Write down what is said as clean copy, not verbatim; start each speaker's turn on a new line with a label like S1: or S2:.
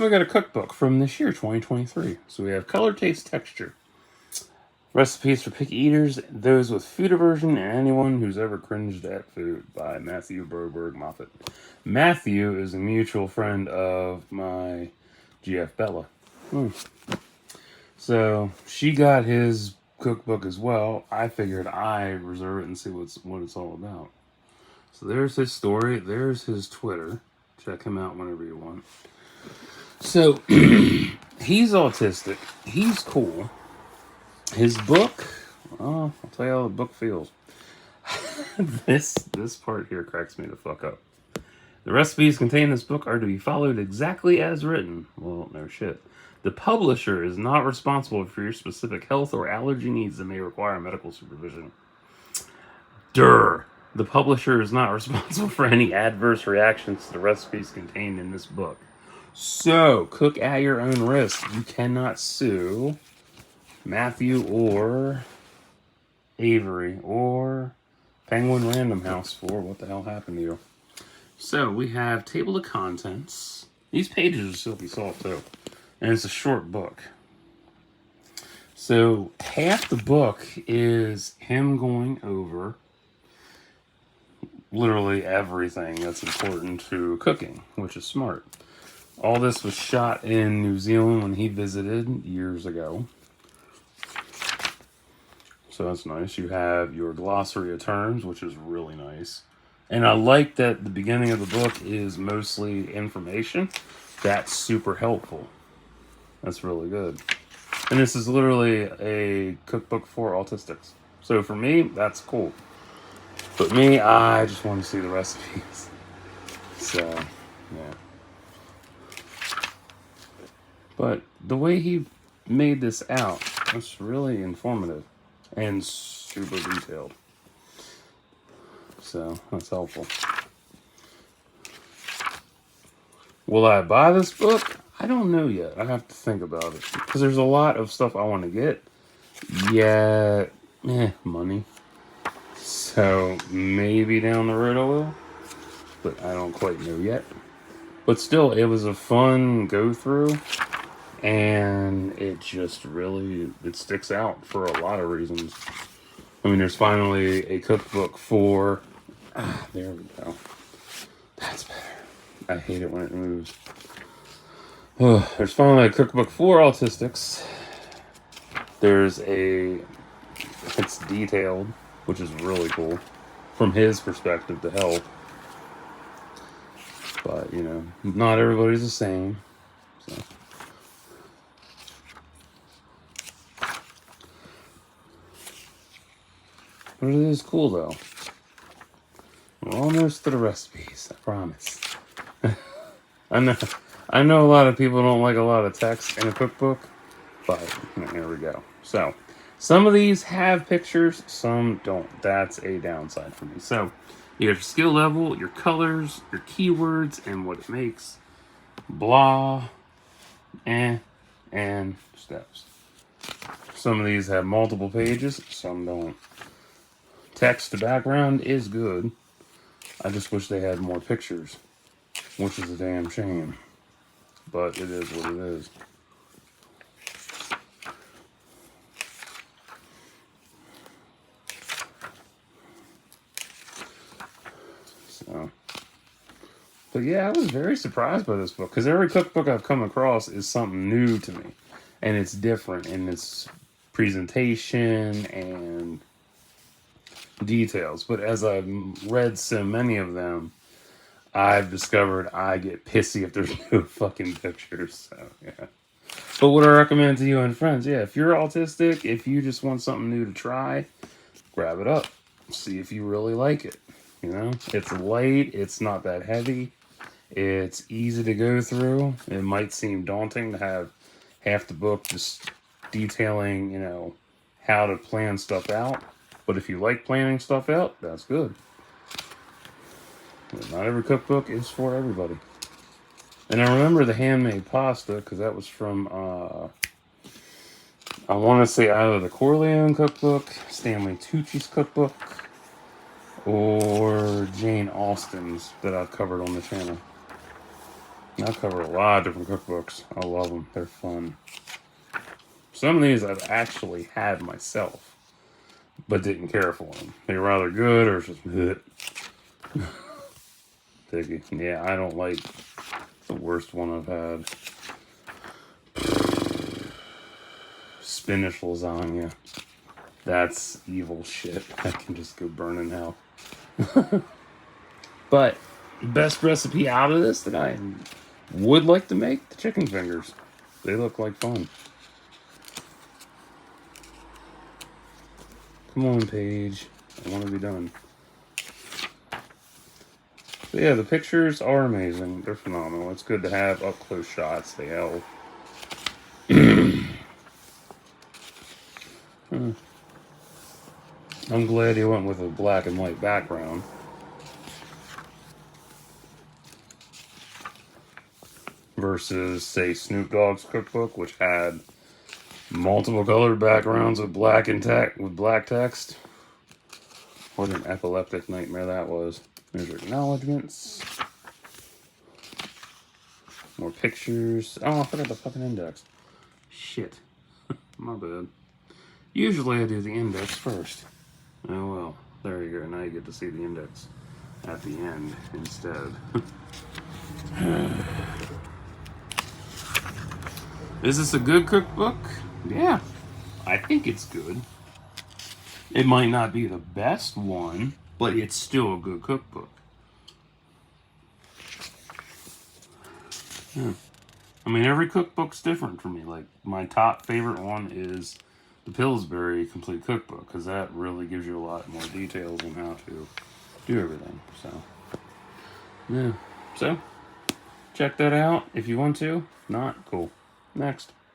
S1: We got a cookbook from this year, 2023. So we have color, taste, texture. Recipes for picky eaters, those with food aversion, and anyone who's ever cringed at food by Matthew Broberg-Moffitt. Matthew is a mutual friend of my GF Bella. So she got his cookbook as well. I figured I'd reserve it and see what it's all about. So there's his story. There's his Twitter. Check him out whenever you want. So he's autistic. He's cool. His book, I'll tell you how the book feels. This part here cracks me the fuck up. The recipes contained in this book are to be followed exactly as written. Well, no shit. The publisher is not responsible for your specific health or allergy needs that may require medical supervision. The publisher is not responsible for any adverse reactions to the recipes contained in this book. So, cook at your own risk. You cannot sue Matthew or Avery or Penguin Random House for what the hell happened to you. So we have table of contents. These pages are silky soft too, and it's a short book. So half the book is him going over literally everything that's important to cooking, which is smart. All this was shot in New Zealand when he visited years ago. So that's nice. You have your glossary of terms, which is really nice. And I like that the beginning of the book is mostly information. That's super helpful. That's really good. And this is literally a cookbook for autistics. So for me, that's cool. But me, I just want to see the recipes. So, yeah. But the way he made this out, it's really informative. And super detailed. So, that's helpful. Will I buy this book? I don't know yet. I have to think about it. Because there's a lot of stuff I want to get. Yet, money. So, maybe down the road I will. But I don't quite know yet. But still, it was a fun go-through. And it just really, it sticks out for a lot of reasons. I mean, there's finally a cookbook for, there we go. That's better. I hate it when it moves. Oh, there's finally a cookbook for autistics. It's detailed, which is really cool. From his perspective to help. But, not everybody's the same. So. But it is cool, though. We're almost to the recipes, I promise. I know a lot of people don't like a lot of text in a cookbook, but here we go. So, some of these have pictures, some don't. That's a downside for me. So, you have your skill level, your colors, your keywords, and what it makes. Blah, and steps. Some of these have multiple pages, some don't. Text to background is good. I just wish they had more pictures, which is a damn shame. But it is what it is. So, but yeah, I was very surprised by this book because every cookbook I've come across is something new to me, and it's different in its presentation and details. But as I've read so many of them, I've discovered I get pissy if there's no fucking pictures. So yeah. But what I recommend to you and friends, if you're autistic, if you just want something new to try, grab it up. See if you really like it. It's light, it's not that heavy, it's easy to go through. It might seem daunting to have half the book just detailing, how to plan stuff out. But if you like planning stuff out, that's good. But not every cookbook is for everybody. And I remember the handmade pasta, because that was from, I want to say either the Corleone cookbook, Stanley Tucci's cookbook, or Jane Austen's that I've covered on the channel. I cover a lot of different cookbooks. I love them. They're fun. Some of these I've actually had myself, but didn't care for them. They were either good or just picky. Yeah, I don't like the worst one I've had. Spinach lasagna. That's evil shit. I can just go burn in hell. But best recipe out of this that I would like to make, the chicken fingers. They look like fun. Come on, Paige. I want to be done. But yeah, the pictures are amazing. They're phenomenal. It's good to have up close shots. They help. I'm glad he went with a black and white background. Versus, say, Snoop Dogg's cookbook, which had multiple colored backgrounds with black text. What an epileptic nightmare that was. There's your acknowledgements. More pictures. Oh, I forgot the fucking index. Shit. My bad. Usually I do the index first. Oh well. There you go. Now you get to see the index at the end instead. Is this a good cookbook? Yeah. I think it's good. It might not be the best one, but it's still a good cookbook. Yeah. I mean, every cookbook's different for me. Like, my top favorite one is the Pillsbury Complete Cookbook, because that really gives you a lot more details on how to do everything. So, yeah. So, check that out if you want to. Not, cool. Next.